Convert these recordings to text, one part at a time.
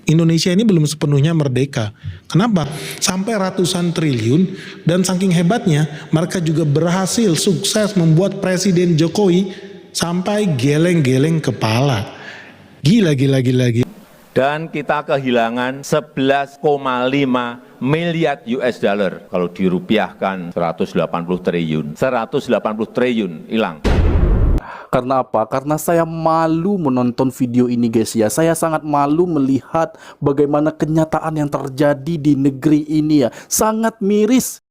Indonesia ini belum sepenuhnya merdeka. Kenapa? Sampai ratusan triliun, dan saking hebatnya mereka juga berhasil sukses membuat Presiden Jokowi sampai geleng-geleng kepala. Gila. Dan kita kehilangan 11,5 miliar US dollar. Kalau dirupiahkan 180 triliun. 180 triliun hilang. Karena apa? Karena saya malu menonton video ini guys ya. Saya sangat malu melihat bagaimana kenyataan yang terjadi di negeri ini ya. Sangat miris.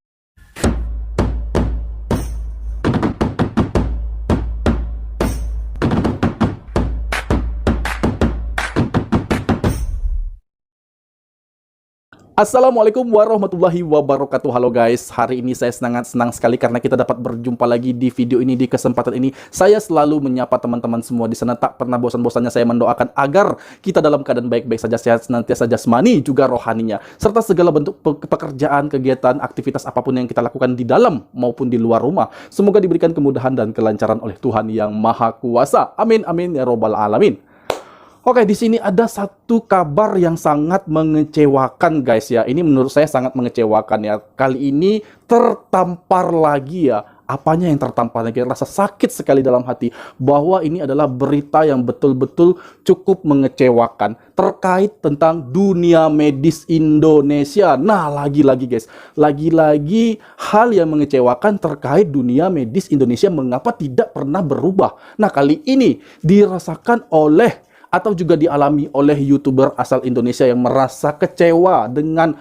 Assalamualaikum warahmatullahi wabarakatuh. Halo guys, hari ini saya sangat senang sekali karena kita dapat berjumpa lagi di video ini. Di kesempatan ini saya selalu menyapa teman-teman semua di sana. Tak pernah bosan-bosannya saya mendoakan agar kita dalam keadaan baik-baik saja, sehat senantiasa jasmani juga rohaninya, serta segala bentuk pekerjaan, kegiatan, aktivitas apapun yang kita lakukan di dalam maupun di luar rumah, semoga diberikan kemudahan dan kelancaran oleh Tuhan yang Maha Kuasa. Amin amin ya robbal alamin. Oke, di sini ada satu kabar yang sangat mengecewakan guys ya. Ini menurut saya sangat mengecewakan ya. Kali ini tertampar lagi ya. Apanya yang tertampar lagi? Rasa sakit sekali dalam hati bahwa ini adalah berita yang betul-betul cukup mengecewakan terkait tentang dunia medis Indonesia. Nah, lagi-lagi guys, lagi-lagi hal yang mengecewakan terkait dunia medis Indonesia mengapa tidak pernah berubah. Nah, kali ini dirasakan oleh atau juga dialami oleh YouTuber asal Indonesia yang merasa kecewa dengan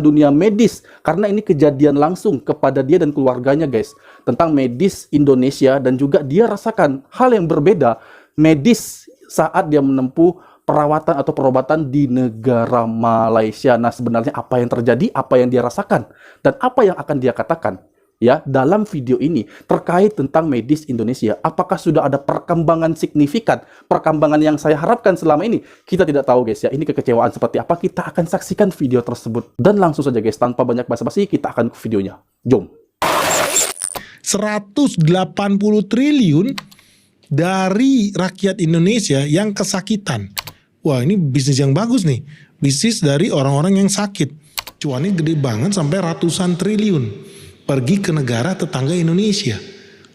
dunia medis, karena ini kejadian langsung kepada dia dan keluarganya guys, tentang medis Indonesia, dan juga dia rasakan hal yang berbeda medis saat dia menempuh perawatan atau perobatan di negara Malaysia. Nah, sebenarnya apa yang terjadi, apa yang dia rasakan, dan apa yang akan dia katakan ya dalam video ini terkait tentang medis Indonesia. Apakah sudah ada perkembangan signifikan, perkembangan yang saya harapkan selama ini? Kita tidak tahu guys ya, ini kekecewaan seperti apa. Kita akan saksikan video tersebut, dan langsung saja guys, tanpa banyak basa-basi, kita akan ke videonya. Jom. 180 triliun dari rakyat Indonesia yang kesakitan. Wah, ini bisnis yang bagus nih. Bisnis dari orang-orang yang sakit. Cuannya gede banget, sampai ratusan triliun pergi ke negara tetangga Indonesia.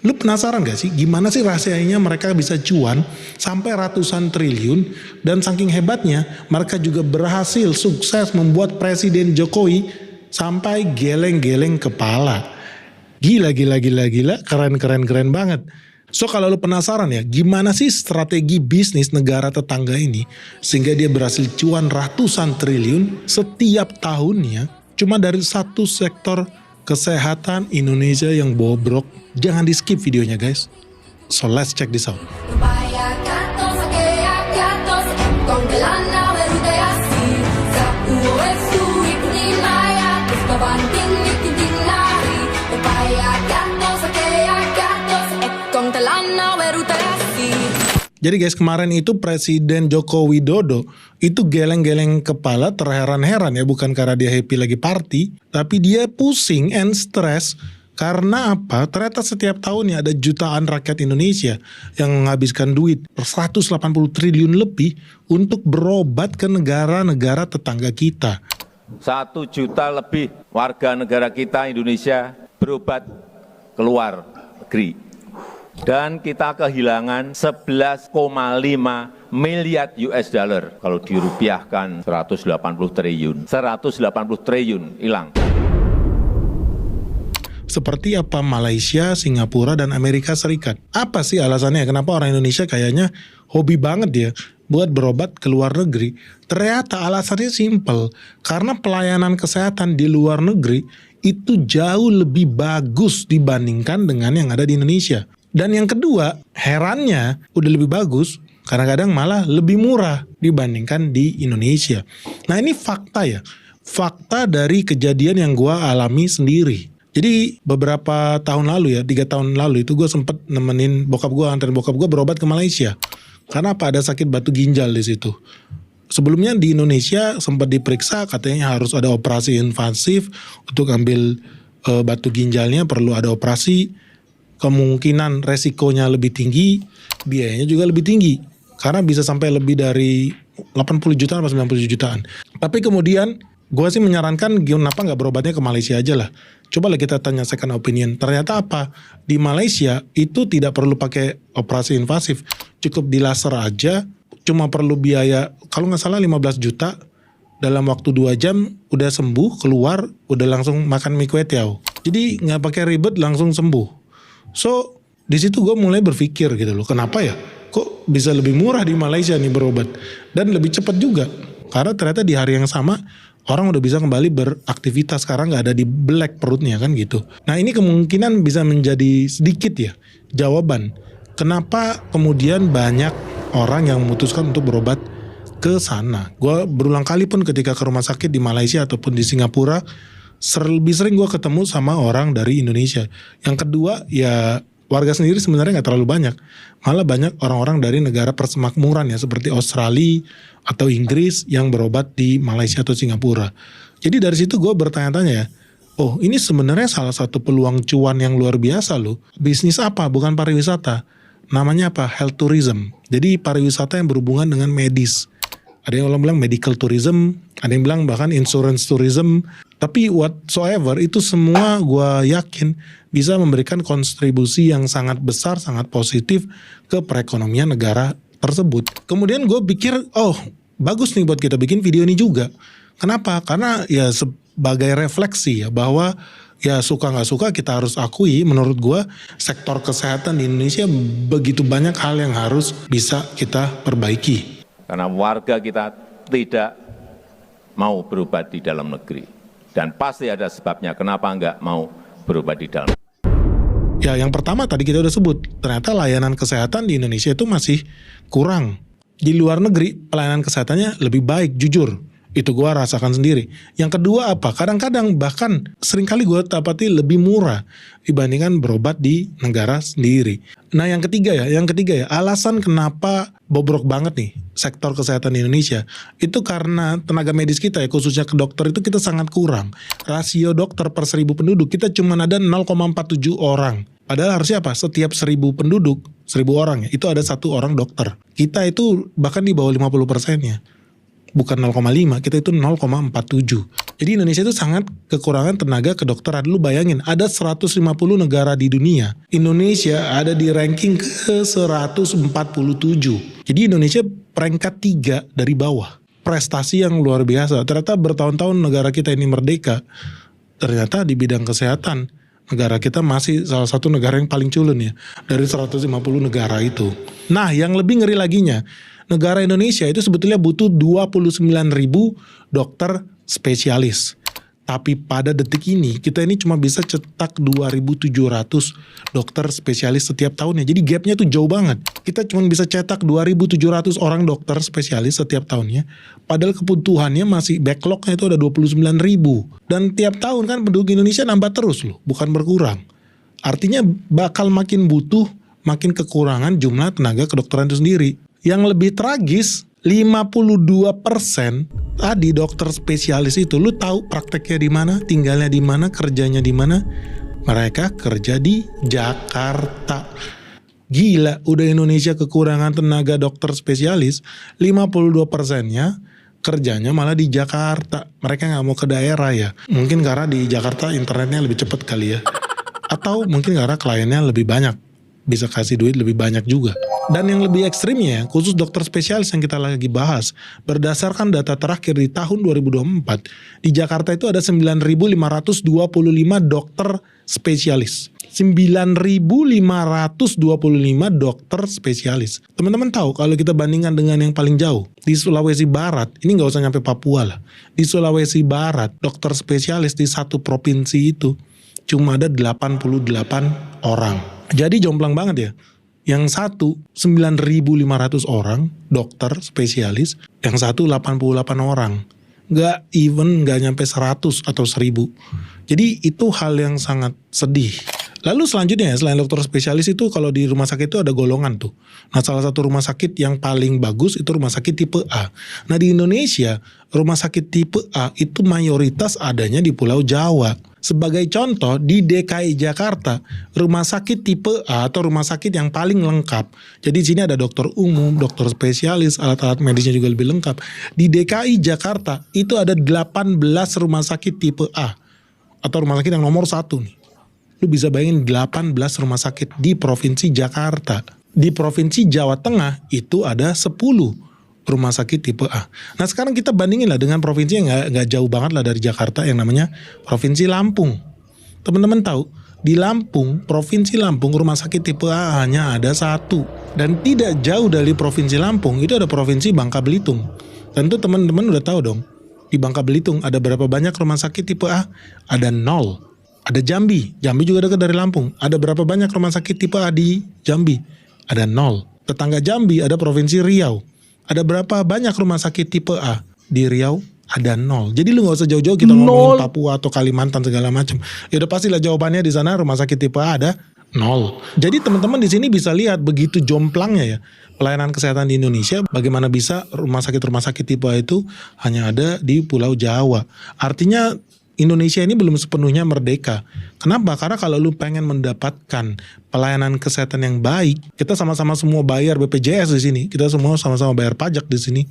Lu penasaran gak sih gimana sih rahasianya mereka bisa cuan sampai ratusan triliun, dan saking hebatnya mereka juga berhasil sukses membuat Presiden Jokowi sampai geleng-geleng kepala. Gila, keren banget. So kalau lu penasaran ya gimana sih strategi bisnis negara tetangga ini sehingga dia berhasil cuan ratusan triliun setiap tahunnya cuma dari satu sektor kesehatan Indonesia yang bobrok, jangan di skip videonya guys. So let's check this out. Jadi guys, kemarin itu Presiden Joko Widodo itu geleng-geleng kepala, terheran-heran ya, bukan karena dia happy lagi party, tapi dia pusing and stress. Karena apa? Ternyata setiap tahunnya ada jutaan rakyat Indonesia yang menghabiskan duit 180 triliun lebih untuk berobat ke negara-negara tetangga kita. 1 juta lebih warga negara kita Indonesia berobat ke luar negeri. Dan kita kehilangan 11,5 miliar US dollar. Kalau dirupiahkan 180 triliun. 180 triliun hilang. Seperti apa Malaysia, Singapura, dan Amerika Serikat? Apa sih alasannya? Kenapa orang Indonesia kayaknya hobi banget ya buat berobat ke luar negeri? Ternyata alasannya simpel. Karena pelayanan kesehatan di luar negeri itu jauh lebih bagus dibandingkan dengan yang ada di Indonesia. Dan yang kedua, herannya udah lebih bagus, kadang-kadang malah lebih murah dibandingkan di Indonesia. Nah, ini fakta ya. Fakta dari kejadian yang gue alami sendiri. Jadi beberapa tahun lalu ya, 3 tahun lalu itu gue sempet nemenin bokap gue, anterin bokap gue berobat ke Malaysia. Karena apa? Ada sakit batu ginjal di situ. Sebelumnya di Indonesia sempat diperiksa, katanya harus ada operasi invasif untuk ambil batu ginjalnya, perlu ada operasi. Kemungkinan resikonya lebih tinggi, biayanya juga lebih tinggi. Karena bisa sampai lebih dari 80 jutaan atau 90 jutaan. Tapi kemudian gue sih menyarankan kenapa nggak berobatnya ke Malaysia aja lah. Coba lah kita tanya second opinion. Ternyata apa? Di Malaysia itu tidak perlu pakai operasi invasif. Cukup di laser aja, cuma perlu biaya kalau nggak salah 15 juta. Dalam waktu 2 jam udah sembuh, keluar, udah langsung makan mie kue tiao. Jadi nggak pakai ribet, langsung sembuh. So di situ gue mulai berpikir gitu loh, kenapa ya? Kok bisa lebih murah di Malaysia nih berobat dan lebih cepat juga? Karena ternyata di hari yang sama orang udah bisa kembali beraktivitas, sekarang nggak ada di black perutnya kan gitu. Nah ini kemungkinan bisa menjadi sedikit ya jawaban kenapa kemudian banyak orang yang memutuskan untuk berobat ke sana. Gue berulang kali pun ketika ke rumah sakit di Malaysia ataupun di Singapura, lebih sering gue ketemu sama orang dari Indonesia. Yang kedua ya warga sendiri sebenarnya nggak terlalu banyak. Malah banyak orang-orang dari negara persemakmuran ya seperti Australia atau Inggris yang berobat di Malaysia atau Singapura. Jadi dari situ gue bertanya-tanya ya, oh ini sebenarnya salah satu peluang cuan yang luar biasa loh. Bisnis apa? Bukan pariwisata. Namanya apa? Health tourism. Jadi pariwisata yang berhubungan dengan medis. Ada yang bilang medical tourism, ada yang bilang bahkan insurance tourism. Tapi whatsoever itu semua gue yakin bisa memberikan kontribusi yang sangat besar, sangat positif ke perekonomian negara tersebut. Kemudian gue pikir, oh bagus nih buat kita bikin video ini juga. Kenapa? Karena ya sebagai refleksi ya bahwa ya suka nggak suka kita harus akui, menurut gue sektor kesehatan di Indonesia begitu banyak hal yang harus bisa kita perbaiki. Karena warga kita tidak mau berobat di dalam negeri. Dan pasti ada sebabnya kenapa nggak mau berobat di dalam negeri. Ya yang pertama tadi kita udah sebut, ternyata layanan kesehatan di Indonesia itu masih kurang. Di luar negeri pelayanan kesehatannya lebih baik, jujur. Itu gue rasakan sendiri. Yang kedua apa? Kadang-kadang bahkan seringkali gue dapati lebih murah dibandingkan berobat di negara sendiri. Nah yang ketiga ya, alasan kenapa bobrok banget nih sektor kesehatan di Indonesia itu karena tenaga medis kita ya, khususnya ke dokter itu kita sangat kurang. Rasio dokter per 1.000 penduduk kita cuma ada 0,47 orang. Padahal harusnya apa? Setiap 1.000 penduduk, 1.000 orang ya, itu ada 1 orang dokter. Kita itu bahkan di bawah 50%-nya. Bukan 0,5, kita itu 0,47. Jadi Indonesia itu sangat kekurangan tenaga kedokteran. Lu bayangin, ada 150 negara di dunia. Indonesia ada di ranking ke 147. Jadi Indonesia peringkat 3 dari bawah. Prestasi yang luar biasa. Ternyata bertahun-tahun negara kita ini merdeka. Ternyata di bidang kesehatan, negara kita masih salah satu negara yang paling culun ya. Dari 150 negara itu. Nah yang lebih ngeri laginya, negara Indonesia itu sebetulnya butuh 29.000 dokter spesialis. Tapi pada detik ini kita ini cuma bisa cetak 2.700 dokter spesialis setiap tahunnya. Jadi gapnya tuh jauh banget. Kita cuma bisa cetak 2.700 orang dokter spesialis setiap tahunnya. Padahal kebutuhannya masih backlognya itu ada 29.000. Dan tiap tahun kan penduduk Indonesia nambah terus loh, bukan berkurang. Artinya bakal makin butuh, makin kekurangan jumlah tenaga kedokteran itu sendiri. Yang lebih tragis, 52% tadi dokter spesialis itu, lu tahu prakteknya di mana, tinggalnya di mana, kerjanya di mana? Mereka kerja di Jakarta. Gila, udah Indonesia kekurangan tenaga dokter spesialis, 52%-nya kerjanya malah di Jakarta. Mereka nggak mau ke daerah ya. Mungkin karena di Jakarta internetnya lebih cepat kali ya. Atau mungkin karena kliennya lebih banyak. Bisa kasih duit lebih banyak juga. Dan yang lebih ekstrimnya, khusus dokter spesialis yang kita lagi bahas, berdasarkan data terakhir di tahun 2024, di Jakarta itu ada 9.525 dokter spesialis. 9.525 dokter spesialis. Teman-teman tahu kalau kita bandingkan dengan yang paling jauh, di Sulawesi Barat, ini nggak usah nyampe Papua lah. Di Sulawesi Barat, dokter spesialis di satu provinsi itu cuma ada 88 orang. Jadi jomplang banget ya. Yang satu 9.500 orang dokter spesialis, yang satu 88 orang. Gak nyampe 100 atau 1.000. Jadi itu hal yang sangat sedih. Lalu selanjutnya ya, selain dokter spesialis itu kalau di rumah sakit itu ada golongan tuh. Nah salah satu rumah sakit yang paling bagus itu rumah sakit tipe A. Nah di Indonesia rumah sakit tipe A itu mayoritas adanya di Pulau Jawa. Sebagai contoh, di DKI Jakarta, rumah sakit tipe A atau rumah sakit yang paling lengkap. Jadi di sini ada dokter umum, dokter spesialis, alat-alat medisnya juga lebih lengkap. Di DKI Jakarta itu ada 18 rumah sakit tipe A atau rumah sakit yang nomor 1 nih. Lu bisa bayangin 18 rumah sakit di Provinsi Jakarta. Di Provinsi Jawa Tengah itu ada 10 rumah sakit tipe A. Nah sekarang kita bandingin lah dengan provinsi yang nggak jauh banget lah dari Jakarta yang namanya Provinsi Lampung. Teman-teman tahu di Lampung, Provinsi Lampung rumah sakit tipe A hanya ada 1. Dan tidak jauh dari Provinsi Lampung itu ada Provinsi Bangka Belitung. Tentu teman-teman udah tahu dong di Bangka Belitung ada berapa banyak rumah sakit tipe A? Ada 0. Ada Jambi, Jambi juga dekat dari Lampung. Ada berapa banyak rumah sakit tipe A di Jambi? Ada 0. Tetangga Jambi ada Provinsi Riau. Ada berapa banyak rumah sakit tipe A di Riau? Ada 0. Jadi lu nggak usah jauh-jauh kita ngomongin Papua atau Kalimantan segala macam. Ya udah pastilah jawabannya di sana rumah sakit tipe A ada 0. Jadi teman-teman di sini bisa lihat begitu jomplangnya ya pelayanan kesehatan di Indonesia. Bagaimana bisa rumah sakit tipe A itu hanya ada di Pulau Jawa. Artinya Indonesia ini belum sepenuhnya merdeka. Kenapa? Karena kalau lu pengen mendapatkan pelayanan kesehatan yang baik, kita sama-sama semua bayar BPJS di sini, kita semua sama-sama bayar pajak di sini.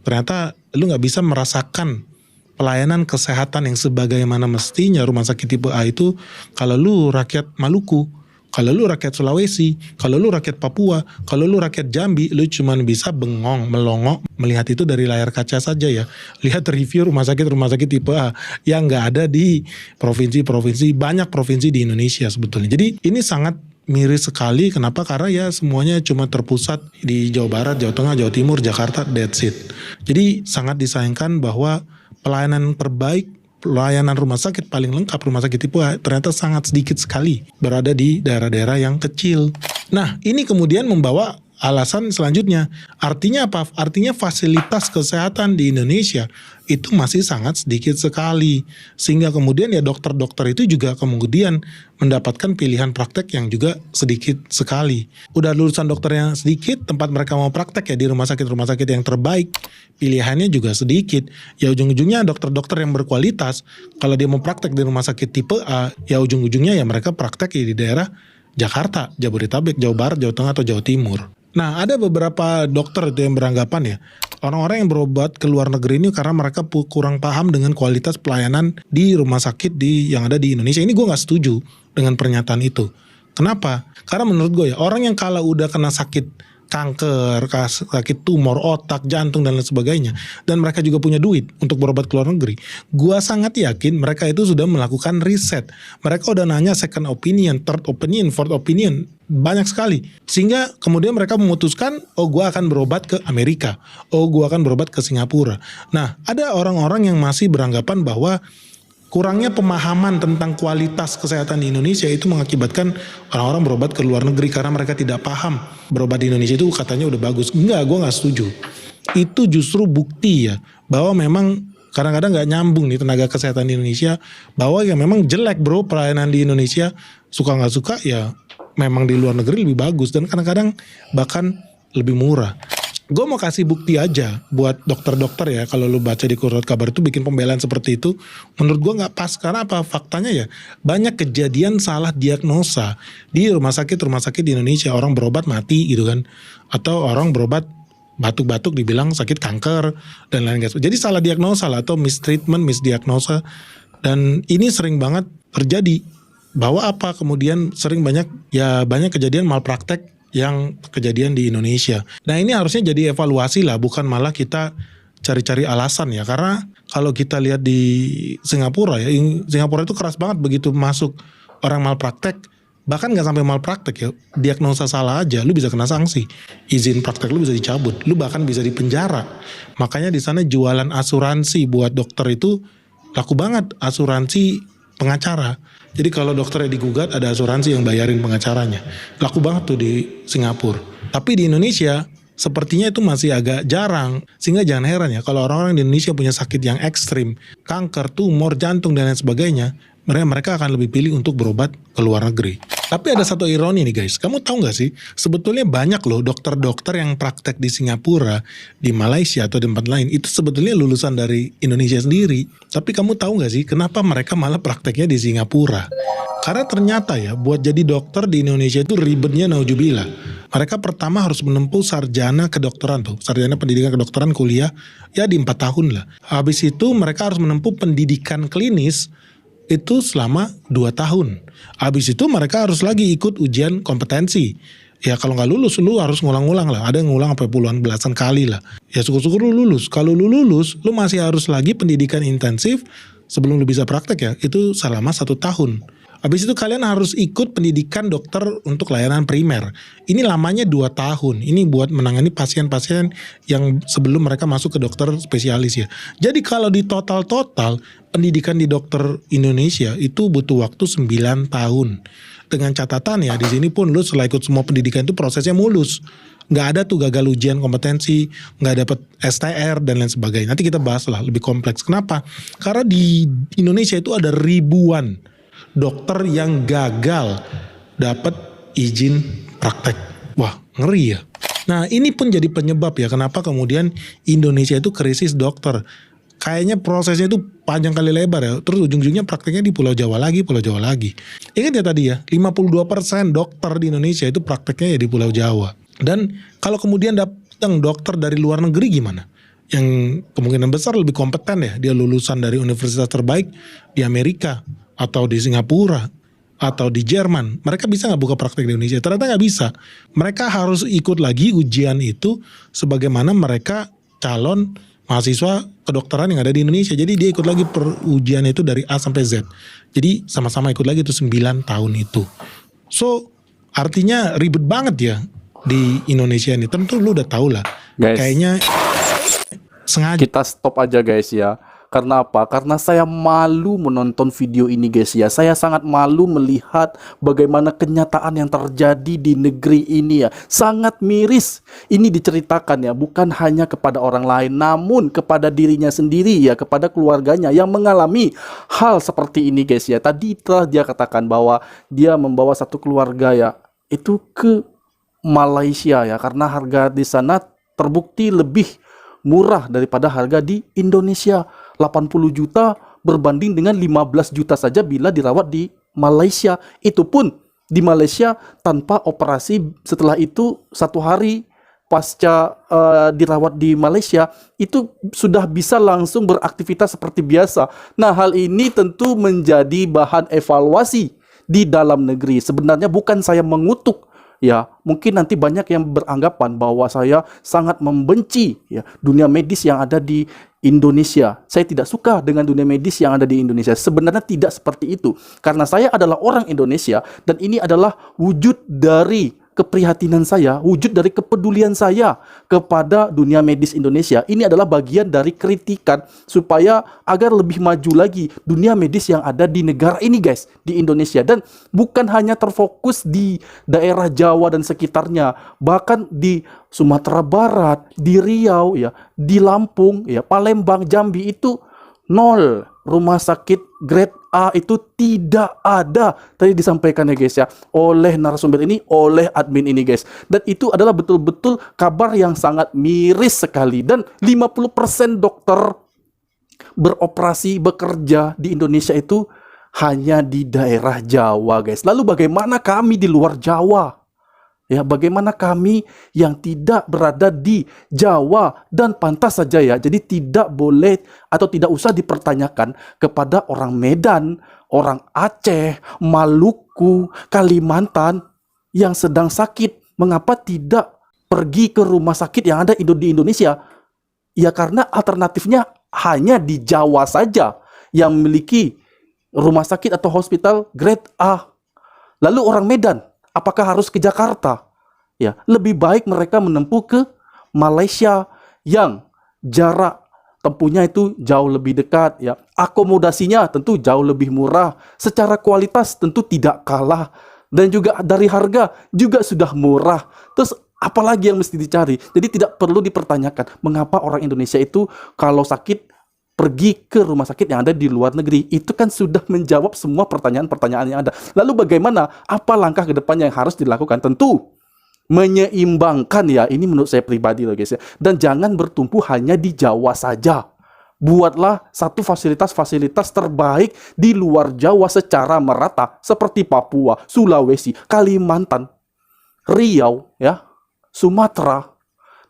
Ternyata lu nggak bisa merasakan pelayanan kesehatan yang sebagaimana mestinya rumah sakit tipe A itu kalau lu rakyat Maluku, kalau lu rakyat Sulawesi, kalau lu rakyat Papua, kalau lu rakyat Jambi, lu cuman bisa bengong, melongo, melihat itu dari layar kaca saja ya. Lihat review rumah sakit tipe A yang nggak ada di provinsi-provinsi, banyak provinsi di Indonesia sebetulnya. Jadi ini sangat miris sekali. Kenapa? Karena ya semuanya cuma terpusat di Jawa Barat, Jawa Tengah, Jawa Timur, Jakarta, that's it. Jadi sangat disayangkan bahwa pelayanan terbaik, pelayanan rumah sakit paling lengkap, rumah sakit tipe A ternyata sangat sedikit sekali berada di daerah-daerah yang kecil. Nah ini kemudian membawa alasan selanjutnya. Artinya apa? Artinya fasilitas kesehatan di Indonesia itu masih sangat sedikit sekali. Sehingga kemudian ya dokter-dokter itu juga kemudian mendapatkan pilihan praktek yang juga sedikit sekali. Udah lulusan dokter yang sedikit, tempat mereka mau praktek ya di rumah sakit yang terbaik, pilihannya juga sedikit. Ya ujung-ujungnya dokter-dokter yang berkualitas, kalau dia mau praktek di rumah sakit tipe A, ya ujung-ujungnya ya mereka praktek di daerah Jakarta, Jabodetabek, Jawa Barat, Jawa Tengah, atau Jawa Timur. Nah ada beberapa dokter itu yang beranggapan ya, orang-orang yang berobat ke luar negeri ini karena mereka kurang paham dengan kualitas pelayanan di rumah sakit yang ada di Indonesia. Ini gue gak setuju dengan pernyataan itu. Kenapa? Karena menurut gue ya, orang yang kalau udah kena sakit kanker, sakit tumor, otak, jantung, dan lain sebagainya, dan mereka juga punya duit untuk berobat ke luar negeri, gua sangat yakin mereka itu sudah melakukan riset. Mereka udah nanya second opinion, third opinion, fourth opinion, banyak sekali. Sehingga kemudian mereka memutuskan, oh gua akan berobat ke Amerika, oh gua akan berobat ke Singapura. Nah, ada orang-orang yang masih beranggapan bahwa kurangnya pemahaman tentang kualitas kesehatan di Indonesia itu mengakibatkan orang-orang berobat ke luar negeri karena mereka tidak paham berobat di Indonesia itu katanya udah bagus. Enggak, gue gak setuju. Itu justru bukti ya bahwa memang kadang-kadang gak nyambung nih tenaga kesehatan di Indonesia, bahwa ya memang jelek bro pelayanan di Indonesia, suka gak suka ya memang di luar negeri lebih bagus dan kadang-kadang bahkan lebih murah. Gue mau kasih bukti aja buat dokter-dokter ya, kalau lu baca di Kurat Kabar itu bikin pembelaan seperti itu, menurut gue nggak pas. Karena apa? Faktanya ya banyak kejadian salah diagnosa di rumah sakit di Indonesia. Orang berobat mati gitu kan, atau orang berobat batuk-batuk dibilang sakit kanker dan lain-lain. Jadi salah diagnosa lah, atau mistreatment, misdiagnosa, dan ini sering banget terjadi. Bahwa apa? Kemudian sering banyak kejadian malpraktek yang kejadian di Indonesia. Nah ini harusnya jadi evaluasi lah, bukan malah kita cari-cari alasan ya. Karena kalau kita lihat di Singapura ya, Singapura itu keras banget begitu masuk orang malpraktek, bahkan gak sampai malpraktek ya, diagnosa salah aja, lu bisa kena sanksi, izin praktek lu bisa dicabut, lu bahkan bisa dipenjara. Makanya di sana jualan asuransi buat dokter itu laku banget, asuransi pengacara. Jadi kalau dokternya digugat ada asuransi yang bayarin pengacaranya. Laku banget tuh di Singapura. Tapi di Indonesia sepertinya itu masih agak jarang. Sehingga jangan heran ya kalau orang-orang di Indonesia punya sakit yang ekstrim, kanker, tumor, jantung dan lain sebagainya, mereka akan lebih pilih untuk berobat ke luar negeri. Tapi ada satu ironi nih guys, kamu tahu nggak sih, sebetulnya banyak loh dokter-dokter yang praktek di Singapura, di Malaysia atau di tempat lain, itu sebetulnya lulusan dari Indonesia sendiri. Tapi kamu tahu nggak sih, kenapa mereka malah prakteknya di Singapura? Karena ternyata ya, buat jadi dokter di Indonesia itu ribetnya naujubillah. Mereka pertama harus menempuh sarjana kedokteran tuh, sarjana pendidikan kedokteran kuliah, ya di 4 tahun lah. Habis itu mereka harus menempuh pendidikan klinis, itu selama 2 tahun. Habis itu mereka harus lagi ikut ujian kompetensi. Ya kalau nggak lulus, lu harus ngulang-ngulang lah. Ada yang ngulang sampai puluhan belasan kali lah. Ya syukur-syukur lu lulus. Kalau lu lulus, lu masih harus lagi pendidikan intensif sebelum lu bisa praktek ya. Itu selama 1 tahun. Habis itu kalian harus ikut pendidikan dokter untuk layanan primer. Ini lamanya 2 tahun. Ini buat menangani pasien-pasien yang sebelum mereka masuk ke dokter spesialis ya. Jadi kalau di total-total pendidikan di dokter Indonesia itu butuh waktu 9 tahun. Dengan catatan ya, di sini pun lu setelah ikut semua pendidikan itu prosesnya mulus. Nggak ada tuh gagal ujian kompetensi, nggak dapet STR dan lain sebagainya. Nanti kita bahas lah lebih kompleks. Kenapa? Karena di Indonesia itu ada ribuan dokter yang gagal dapat izin praktek. Wah, ngeri ya. Nah, ini pun jadi penyebab ya kenapa kemudian Indonesia itu krisis dokter. Kayaknya prosesnya itu panjang kali lebar ya. Terus ujung-ujungnya prakteknya di Pulau Jawa lagi, Pulau Jawa lagi. Ingat ya tadi ya, 52% dokter di Indonesia itu prakteknya ya di Pulau Jawa. Dan kalau kemudian datang dokter dari luar negeri gimana? Yang kemungkinan besar lebih kompeten ya. Dia lulusan dari universitas terbaik di Amerika, atau di Singapura, atau di Jerman. Mereka bisa nggak buka praktek di Indonesia? Ternyata nggak bisa. Mereka harus ikut lagi ujian itu sebagaimana mereka calon mahasiswa kedokteran yang ada di Indonesia. Jadi dia ikut lagi ujian itu dari A sampai Z. Jadi sama-sama ikut lagi itu 9 tahun itu. So artinya ribet banget ya di Indonesia ini. Tentu lu udah tahu lah. Guys, kayaknya sengaja. kita stop aja guys ya. Karena apa? Karena saya malu menonton video ini guys ya. Saya sangat malu melihat bagaimana kenyataan yang terjadi di negeri ini ya. Sangat miris. Ini diceritakan ya, bukan hanya kepada orang lain, namun kepada dirinya sendiri ya, kepada keluarganya yang mengalami hal seperti ini guys ya. Tadi telah dia katakan bahwa dia membawa satu keluarga ya, itu ke Malaysia ya, karena harga di sana terbukti lebih murah daripada harga di Indonesia. 80 juta berbanding dengan 15 juta saja bila dirawat di Malaysia. Itu pun di Malaysia tanpa operasi. Setelah itu 1 hari pasca dirawat di Malaysia itu sudah bisa langsung beraktivitas seperti biasa. Nah, hal ini tentu menjadi bahan evaluasi di dalam negeri. Sebenarnya bukan saya mengutuk ya, mungkin nanti banyak yang beranggapan bahwa saya sangat membenci ya dunia medis yang ada di Indonesia. Saya tidak suka dengan dunia medis yang ada di Indonesia. Sebenarnya tidak seperti itu. Karena saya adalah orang Indonesia dan ini adalah wujud dari keprihatinan saya, wujud dari kepedulian saya kepada dunia medis Indonesia. Ini adalah bagian dari kritikan supaya agar lebih maju lagi dunia medis yang ada di negara ini guys, di Indonesia. Dan bukan hanya terfokus di daerah Jawa dan sekitarnya, bahkan di Sumatera Barat, di Riau ya, di Lampung ya, Palembang, Jambi itu 0 rumah sakit grade A itu tidak ada. Tadi disampaikan ya guys ya, oleh narasumber ini, oleh admin ini guys. Dan itu adalah betul-betul kabar yang sangat miris sekali. Dan 50% dokter beroperasi, bekerja di Indonesia itu hanya di daerah Jawa guys. Lalu bagaimana kami di luar Jawa? Ya, bagaimana kami yang tidak berada di Jawa? Dan pantas saja ya, jadi tidak boleh atau tidak usah dipertanyakan kepada orang Medan, orang Aceh, Maluku, Kalimantan yang sedang sakit. Mengapa tidak pergi ke rumah sakit yang ada di Indonesia? Ya karena alternatifnya hanya di Jawa saja yang memiliki rumah sakit atau hospital grade A. Lalu orang Medan, apakah harus ke Jakarta? Ya, lebih baik mereka menempuh ke Malaysia yang jarak tempuhnya itu jauh lebih dekat ya. Akomodasinya tentu jauh lebih murah, secara kualitas tentu tidak kalah, dan juga dari harga juga sudah murah. Terus apalagi yang mesti dicari? Jadi tidak perlu dipertanyakan mengapa orang Indonesia itu kalau sakit pergi ke rumah sakit yang ada di luar negeri. Itu kan sudah menjawab semua pertanyaan-pertanyaan yang ada. Lalu bagaimana? Apa langkah ke depannya yang harus dilakukan? Tentu menyeimbangkan ya. Ini menurut saya pribadi loh guys ya. Dan jangan bertumpu hanya di Jawa saja. Buatlah satu fasilitas-fasilitas terbaik di luar Jawa secara merata. Seperti Papua, Sulawesi, Kalimantan, Riau, ya, Sumatera.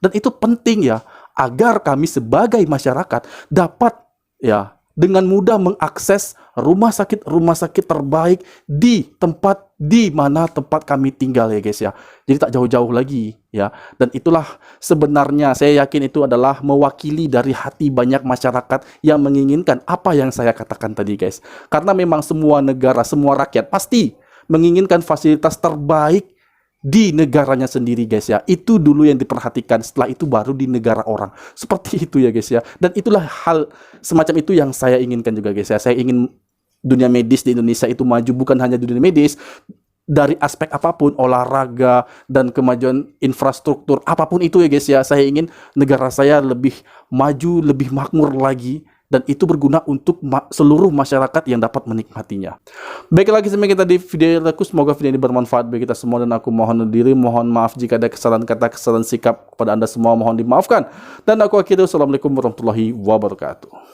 Dan itu penting ya, agar kami sebagai masyarakat dapat ya dengan mudah mengakses rumah sakit terbaik di mana tempat kami tinggal ya guys ya. Jadi tak jauh-jauh lagi ya. Dan itulah sebenarnya saya yakin itu adalah mewakili dari hati banyak masyarakat yang menginginkan apa yang saya katakan tadi guys. Karena memang semua negara, semua rakyat pasti menginginkan fasilitas terbaik di negaranya sendiri guys ya. Itu dulu yang diperhatikan, setelah itu baru di negara orang. Seperti itu ya guys ya. Dan itulah hal semacam itu yang saya inginkan juga guys ya. Saya ingin dunia medis di Indonesia itu maju, bukan hanya di dunia medis, dari aspek apapun, olahraga dan kemajuan infrastruktur apapun itu ya guys ya. Saya ingin negara saya lebih maju, lebih makmur lagi, dan itu berguna untuk seluruh masyarakat yang dapat menikmatinya. Baiklah lagi, sampai kita di video aku. Semoga video ini bermanfaat bagi kita semua, dan aku mohon diri, mohon maaf jika ada kesalahan kata, kesalahan sikap kepada Anda semua, mohon dimaafkan. Dan aku akhiri, wassalamualaikum warahmatullahi wabarakatuh.